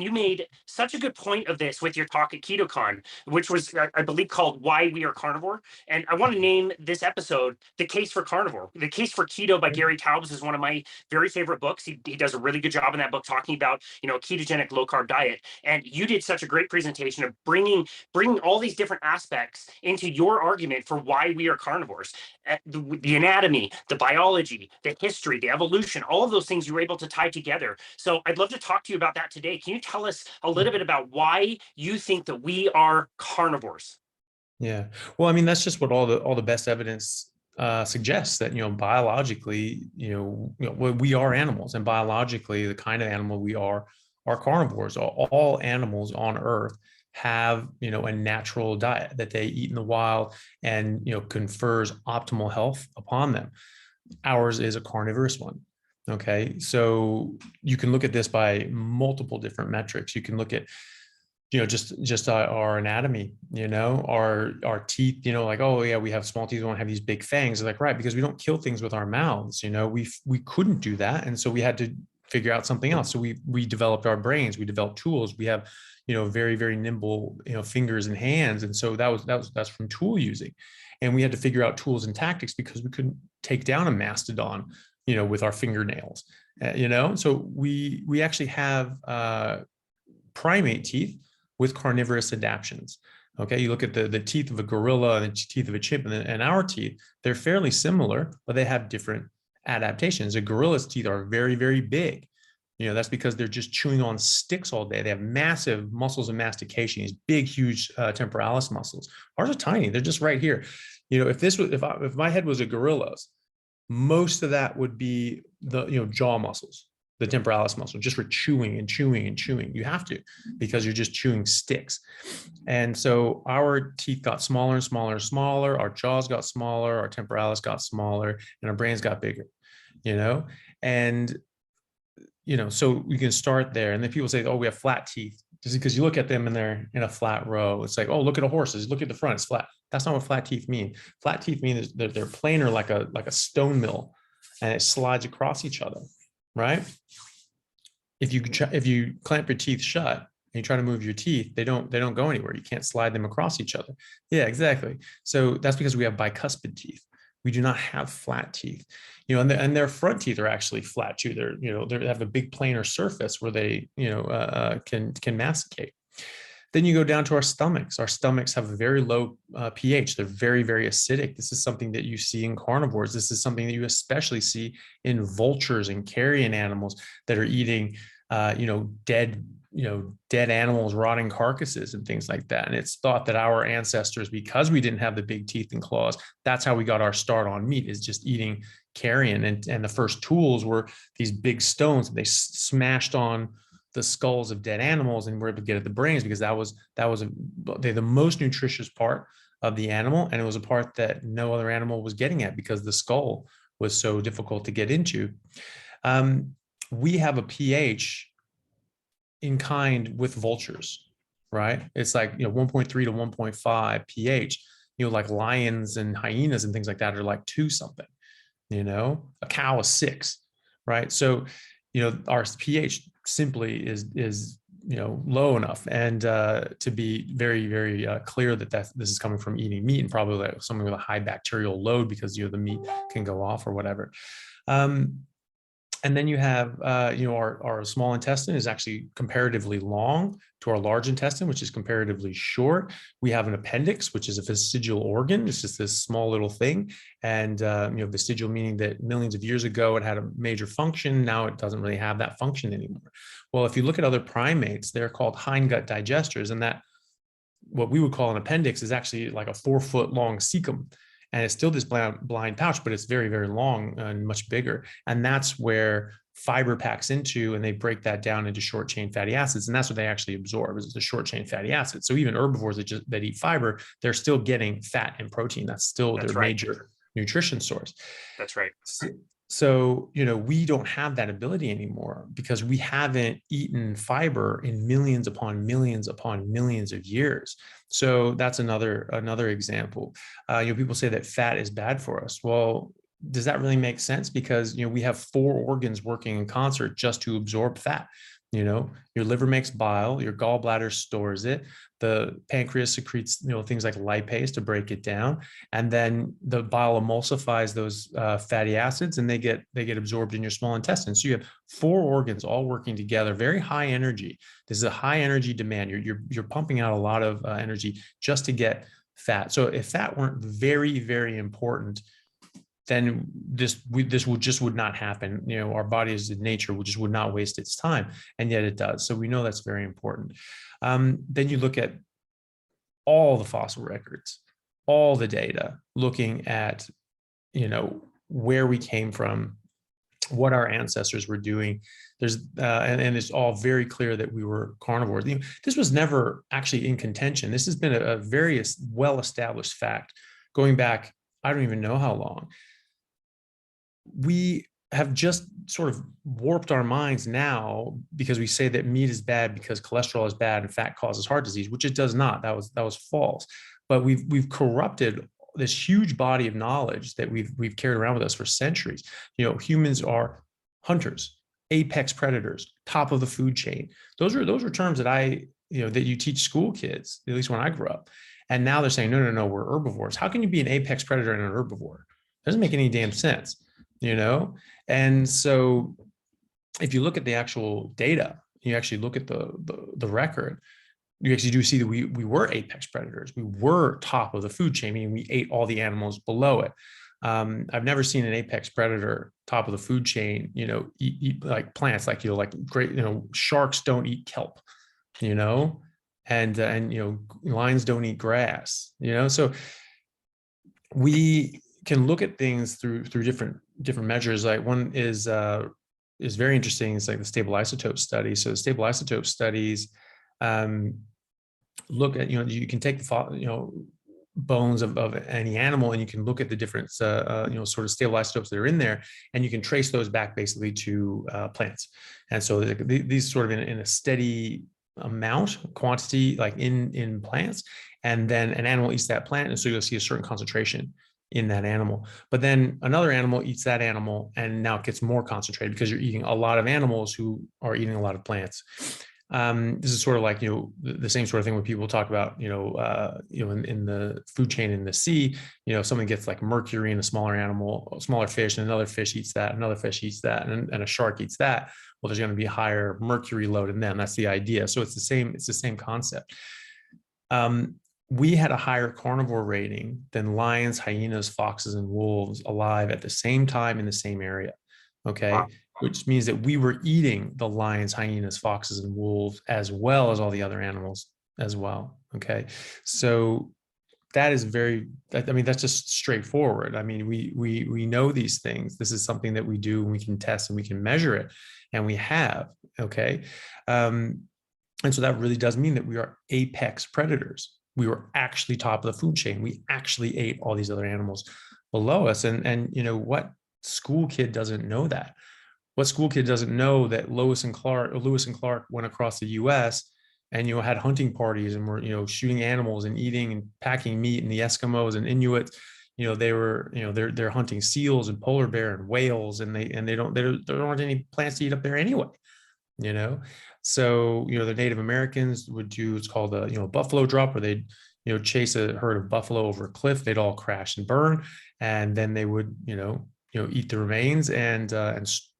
You made such a good point of this with your talk at KetoCon, which was, I believe, called "Why We Are Carnivore." And I want to name this episode "The Case for Carnivore." "The Case for Keto" by Gary Taubes is one of my very favorite books. He does a really good job in that book talking about a ketogenic low carb diet. And you did such a great presentation of bringing all these different aspects into your argument for why we are carnivores. The anatomy, the biology, the history, the evolution, all of those things you were able to tie together. So I'd love to talk to you about that today. Can you tell us a little bit about why you think that we are carnivores? Yeah. Well, I mean, that's just what all the best evidence suggests that, biologically, we are animals, and biologically, the kind of animal we are carnivores. All animals on Earth have, a natural diet that they eat in the wild and, confers optimal health upon them. Ours is a carnivorous one. Okay. So you can look at this by multiple different metrics. You can look at just our anatomy, our teeth, like, oh yeah, we have small teeth, we don't have these big fangs. Like, right, because we don't kill things with our mouths, we couldn't do that. And so we had to figure out something else. So we developed our brains, we developed tools, we have, very, very nimble, fingers and hands. And so that's from tool using. And we had to figure out tools and tactics because we couldn't take down a mastodon, with our fingernails, so we actually have primate teeth with carnivorous adaptations. Okay, you look at the teeth of a gorilla and the teeth of a chimp, and our teeth, they're fairly similar, but they have different adaptations. A gorilla's teeth are very, very big. That's because they're just chewing on sticks all day. They have massive muscles of mastication, these big, huge temporalis muscles. Ours are tiny. They're just right here. If my head was a gorilla's, most of that would be the jaw muscles, the temporalis muscle, just for chewing and chewing and chewing. You have to, because you're just chewing sticks. And so our teeth got smaller and smaller and smaller. Our jaws got smaller, our temporalis got smaller, and our brains got bigger, and, so we can start there. And then people say, oh, we have flat teeth. Just because you look at them and they're in a flat row. It's like, oh, look at a horse. Look at the front, it's flat. That's not what flat teeth mean. Flat teeth mean that they're planar like a stone mill, and it slides across each other, right? If you clamp your teeth shut and you try to move your teeth, they don't go anywhere. You can't slide them across each other. Yeah, exactly. So that's because we have bicuspid teeth. We do not have flat teeth, and their front teeth are actually flat too. They have a big planar surface where they, can masticate. Then you go down to our stomachs. Our stomachs have a very low pH. They're very, very acidic. This is something that you see in carnivores. This is something that you especially see in vultures and carrion animals that are eating, dead animals, rotting carcasses and things like that. And it's thought that our ancestors, because we didn't have the big teeth and claws, that's how we got our start on meat, is just eating carrion. And the first tools were these big stones that they smashed on the skulls of dead animals, and we're able to get at the brains, because that was the most nutritious part of the animal, and it was a part that no other animal was getting at because the skull was so difficult to get into. We have a pH in kind with vultures, right? It's like 1.3 to 1.5 pH. Like lions and hyenas and things like that are like 2 something. A cow is 6, right? So our pH simply is low enough, and to be very, very clear that this is coming from eating meat, and probably like something with a high bacterial load, because the meat can go off or whatever. And then you have our small intestine is actually comparatively long to our large intestine, which is comparatively short. We have an appendix, which is a vestigial organ. It's just this small little thing. And vestigial meaning that millions of years ago it had a major function. Now it doesn't really have that function anymore. Well, if you look at other primates, they're called hindgut digesters, and that what we would call an appendix is actually like a 4-foot long cecum. And it's still this blind pouch, but it's very, very long and much bigger. And that's where fiber packs into, and they break that down into short chain fatty acids. And that's what they actually absorb, is the short chain fatty acids. So even herbivores that eat fiber, they're still getting fat and protein. That's still their major nutrition source. That's right. So, we don't have that ability anymore because we haven't eaten fiber in millions upon millions upon millions of years. So that's another example. People say that fat is bad for us. Well, does that really make sense? Because, we have 4 organs working in concert just to absorb fat. You know, your liver makes bile, your gallbladder stores it, the pancreas secretes, you know, things like lipase to break it down, and then the bile emulsifies those fatty acids, and they get absorbed in your small intestine. So you have four organs all working together, very high energy. This is a high energy demand. You're pumping out a lot of energy just to get fat. So if fat weren't very, very important, then this would not happen. You know, our body is in nature, just would not waste its time, and yet it does. So we know that's very important. Then you look at all the fossil records, all the data, looking at, you know, where we came from, what our ancestors were doing. There's and it's all very clear that we were carnivores. You know, this was never actually in contention. This has been a very well-established fact going back, I don't even know how long. We have just sort of warped our minds now because we say that meat is bad because cholesterol is bad and fat causes heart disease, which it does not. That was false. But we've corrupted this huge body of knowledge that we've carried around with us for centuries. You know, humans are hunters, apex predators, top of the food chain. Those are terms that that you teach school kids, at least when I grew up. And now they're saying, no, we're herbivores. How can you be an apex predator and an herbivore? It doesn't make any damn sense, you know? And so if you look at the actual data, you actually look at the record, you actually do see that we were apex predators. We were top of the food chain, meaning we ate all the animals below it. I've never seen an apex predator top of the food chain, you know, eat like plants, like, you know, like great, you know, sharks don't eat kelp, you know, and you know, lions don't eat grass, you know. So we can look at things through different measures. Like one is very interesting. It's like the stable isotope study. So the stable isotope studies look at, you know, you can take the, you know, bones of any animal, and you can look at the different you know, sort of stable isotopes that are in there, and you can trace those back basically to plants. And so these sort of in a steady quantity, like in plants, and then an animal eats that plant, and so you'll see a certain concentration in that animal. But then another animal eats that animal, and now it gets more concentrated because you're eating a lot of animals who are eating a lot of plants. This is sort of like, you know, the same sort of thing when people talk about, you know, in the food chain in the sea, you know, someone gets like mercury in a smaller animal, a smaller fish, and another fish eats that, another fish eats that, and a shark eats that. Well, there's going to be a higher mercury load in them. That's the idea. So it's the same concept. We had a higher carnivore rating than lions, hyenas, foxes, and wolves alive at the same time in the same area. Okay. Wow. Which means that we were eating the lions, hyenas, foxes, and wolves, as well as all the other animals as well. Okay. So that is I mean, that's just straightforward. I mean, we know these things. This is something that we do, and we can test and we can measure it, and we have. Okay. And so that really does mean that we are apex predators. We were actually top of the food chain. We actually ate all these other animals below us. And you know, what school kid doesn't know that? What school kid doesn't know that Lewis and Clark went across the US and, you know, had hunting parties and were, you know, shooting animals and eating and packing meat, and the Eskimos and Inuits, you know, they were, you know, they're hunting seals and polar bear and whales, and there aren't any plants to eat up there anyway, you know. So, you know, the Native Americans would do, it's called a, you know, buffalo drop, where they'd, you know, chase a herd of buffalo over a cliff. They'd all crash and burn, and then they would, you know, eat the remains and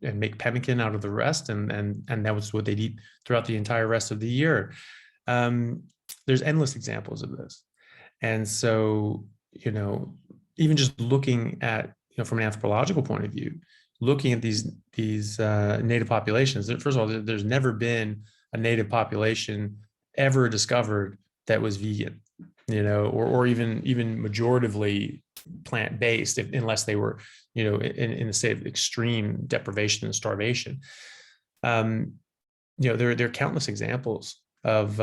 make pemmican out of the rest, and that was what they'd eat throughout the entire rest of the year. There's endless examples of this, and so, you know, even just looking at, you know, from an anthropological point of view, looking at these native populations. First of all, there's never been a native population ever discovered that was vegan, you know, or even majoritively plant-based, unless they were, you know, in a state of extreme deprivation and starvation. You know, there are countless examples of,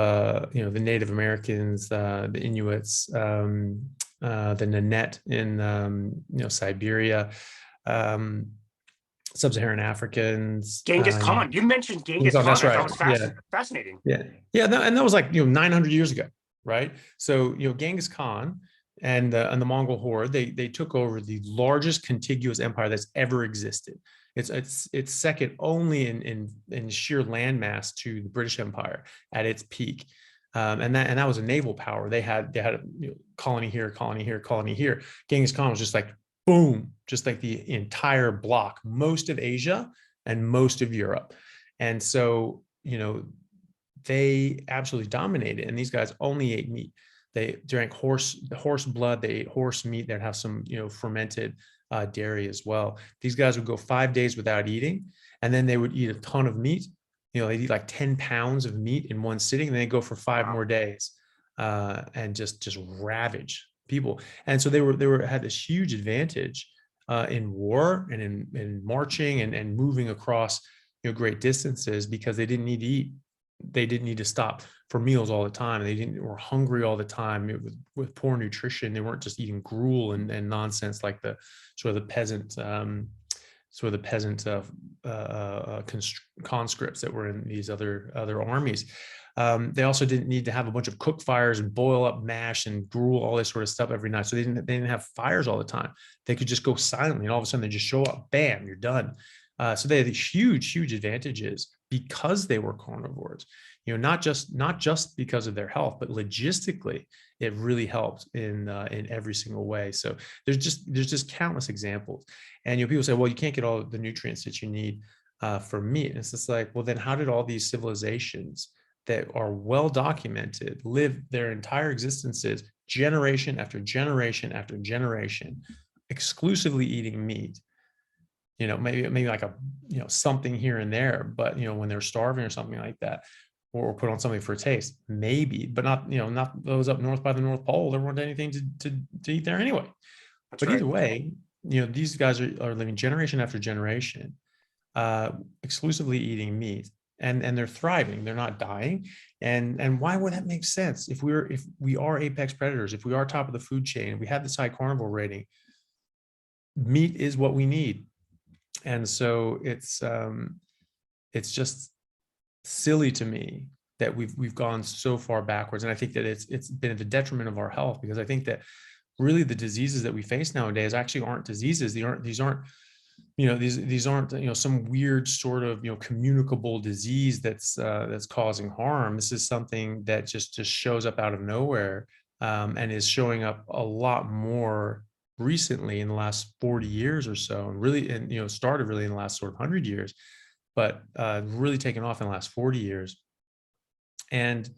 you know, the Native Americans, the Inuits, the Nanette in, you know, Siberia, sub-Saharan Africans. Genghis Khan. You mentioned Genghis Oh, Khan. that's I thought right. was Yeah. fascinating. Yeah. And that was like, you know, 900 years ago, right? So, you know, Genghis Khan and the Mongol horde, they took over the largest contiguous empire that's ever existed. It's second only in sheer landmass to the British Empire at its peak. And that was a naval power. They had a colony here, colony here, colony here. Genghis Khan was just like boom, just like the entire block, most of Asia and most of Europe. And so, they absolutely dominated. And these guys only ate meat. They drank horse blood. They ate horse meat. They'd have some, fermented dairy as well. These guys would go 5 days without eating, and then they would eat a ton of meat. They'd eat like 10 pounds of meat in one sitting, and then they go for 5 more days and just ravage people. And so they had this huge advantage in war and in marching and moving across great distances, because they didn't need to eat. They didn't need to stop for meals all the time. They were hungry all the time with poor nutrition. They weren't just eating gruel and nonsense like the sort of the peasant conscripts that were in these other armies. They also didn't need to have a bunch of cook fires and boil up mash and gruel, all this sort of stuff every night. So they didn't have fires all the time. They could just go silently, and all of a sudden they just show up, bam, you're done. So they had these huge advantages because they were carnivores. Not just because of their health, but logistically, it really helped in every single way. So there's just countless examples. And people say, well, you can't get all the nutrients that you need from meat. And it's just like, well, then how did all these civilizations that are well documented live their entire existences, generation after generation after generation, exclusively eating meat? Maybe like something here and there, but when they're starving or something like that, or put on something for a taste, maybe, but not those up north by the North Pole. There weren't anything to eat there anyway. That's But right. either way, these guys are living generation after generation, exclusively eating meat, and they're thriving. They're not dying. And why would that make sense? If we are apex predators, if we are top of the food chain, if we have this high carnivore rating, meat is what we need. And so it's just silly to me that we've gone so far backwards. And I think that it's been at the detriment of our health, because I think that really the diseases that we face nowadays actually aren't diseases. These aren't some weird sort of communicable disease that's causing harm. This is something that just shows up out of nowhere, and is showing up a lot more recently in the last 40 years or so, and really, and started really in the last sort of 100 years, but really taken off in the last 40 years. And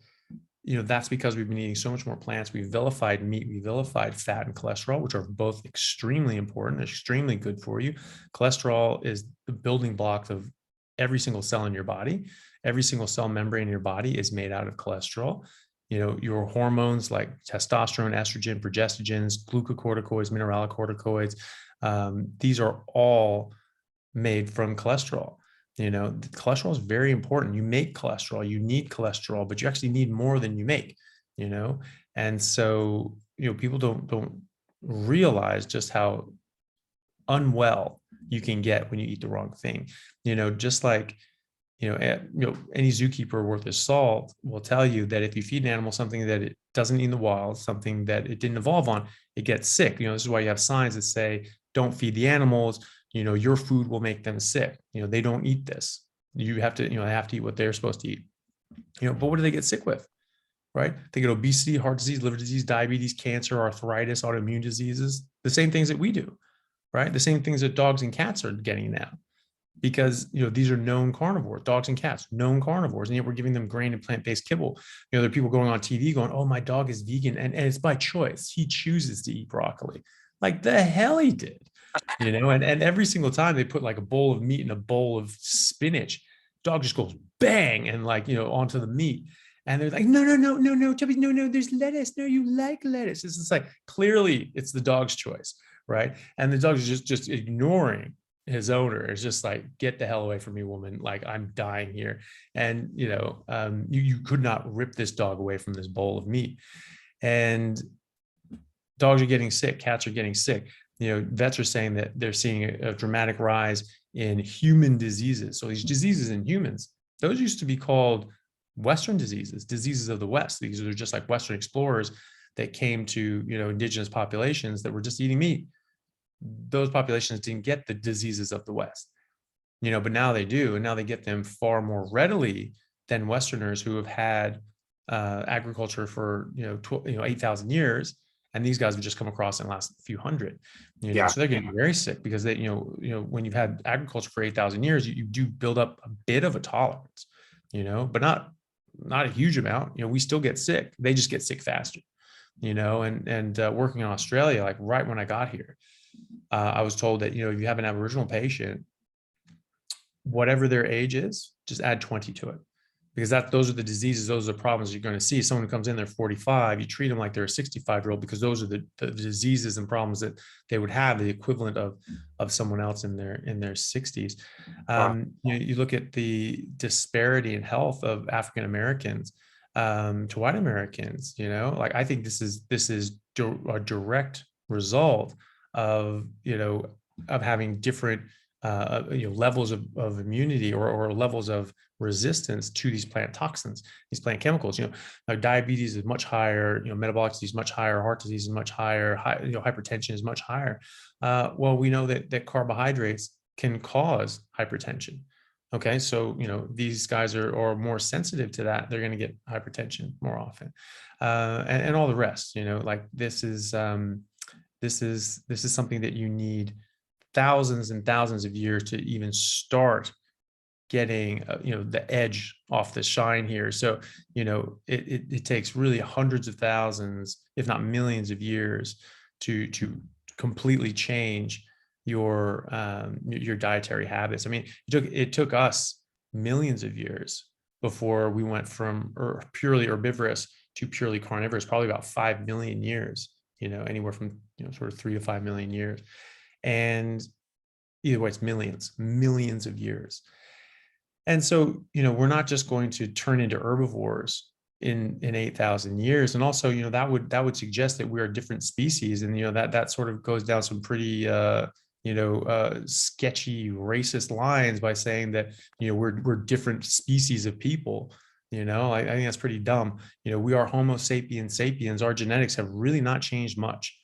that's because we've been eating so much more plants. We've vilified meat, we vilified fat and cholesterol, which are both extremely important, extremely good for you. Cholesterol is the building block of every single cell in your body. Every single cell membrane in your body is made out of cholesterol. Your hormones like testosterone, estrogen, progestogens, glucocorticoids, mineralocorticoids, these are all made from cholesterol. Cholesterol is very important. You make cholesterol, you need cholesterol, but you actually need more than you make, and so, people don't realize just how unwell you can get when you eat the wrong thing. Just like, any zookeeper worth his salt will tell you that if you feed an animal something that it doesn't eat in the wild, something that it didn't evolve on, it gets sick. This is why you have signs that say, don't feed the animals, your food will make them sick. They don't eat this. You have to, they have to eat what they're supposed to eat. But what do they get sick with? Right? They get obesity, heart disease, liver disease, diabetes, cancer, arthritis, autoimmune diseases, the same things that we do, right? The same things that dogs and cats are getting now. Because these are known carnivores, dogs and cats, known carnivores, and yet we're giving them grain and plant-based kibble. There are people going on TV going, "Oh, my dog is vegan, and it's by choice. He chooses to eat broccoli." Like the hell he did, And every single time they put like a bowl of meat in a bowl of spinach, dog just goes bang and onto the meat, and they're like, "No, Chubby, no, there's lettuce. No, you like lettuce." It's just like clearly it's the dog's choice, right? And the dog is just ignoring his owner. Is just like, get the hell away from me, woman. Like, I'm dying here. And, you could not rip this dog away from this bowl of meat. And dogs are getting sick. Cats are getting sick. Vets are saying that they're seeing a dramatic rise in human diseases. So these diseases in humans, those used to be called Western diseases of the West. These are just like Western explorers that came to, indigenous populations that were just eating meat. Those populations didn't get the diseases of the West. but now they do, and now they get them far more readily than Westerners who have had agriculture for 8,000 years, and these guys have just come across in the last few hundred. Yeah. So they're getting very sick because they when you've had agriculture for 8,000 years, you do build up a bit of a tolerance, but not a huge amount. We still get sick. They just get sick faster. And working in Australia, like right when I got here, I was told that if you have an Aboriginal patient, whatever their age is, just add 20 to it, because those are the diseases, those are the problems you're going to see. Someone who comes in, they're 45, you treat them like they're a 65-year-old, because those are the diseases and problems that they would have, the equivalent of someone else in their 60s. Wow. You look at the disparity in health of African Americans to white Americans. Like, I think this is a direct result of having different levels of immunity or levels of resistance to these plant toxins, these plant chemicals. Diabetes is much higher, metabolic disease is much higher, heart disease is much higher, hypertension is much higher. Well, we know that carbohydrates can cause hypertension. Okay, so these guys are more sensitive to that. They're going to get hypertension more often, and all the rest. Like, this is something that you need thousands and thousands of years to even start getting the edge off the shine here. So it takes really hundreds of thousands, if not millions of years to completely change your dietary habits. I mean, it took us millions of years before we went from purely herbivorous to purely carnivorous, probably about 5 million years, anywhere from sort of 3 to 5 million years. And either way, it's millions of years. And so, we're not just going to turn into herbivores in 8,000 years. And also, that would suggest that we're a different species. And, that sort of goes down some pretty, sketchy racist lines by saying that, we're different species of people. I think that's pretty dumb. We are Homo sapiens sapiens. Our genetics have really not changed much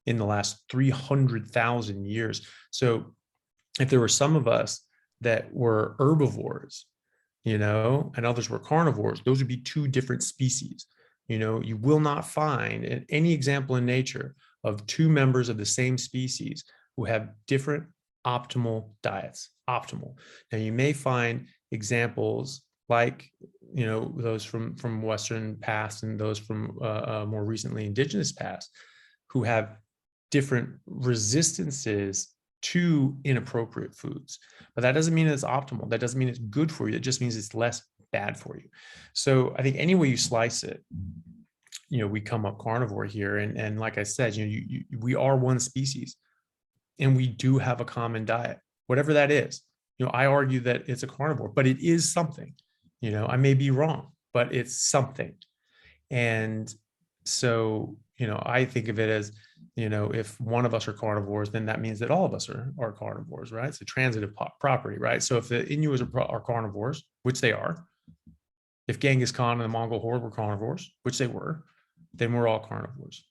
in the last 300,000 years. So if there were some of us that were herbivores, and others were carnivores, those would be two different species. You will not find any example in nature of two members of the same species who have different optimal diets. Optimal. Now, you may find examples like, those from Western past and those from more recently indigenous past, who have different resistances to inappropriate foods. But that doesn't mean it's optimal. That doesn't mean it's good for you. It just means it's less bad for you. So I think any way you slice it, we come up carnivore here. And like I said, we are one species, and we do have a common diet, whatever that is. I argue that it's a carnivore, but it is something. I may be wrong, but it's something. And so, I think of it as, if one of us are carnivores, then that means that all of us are carnivores, right? It's a transitive property, right? So if the Inuits are carnivores, which they are, if Genghis Khan and the Mongol horde were carnivores, which they were, then we're all carnivores.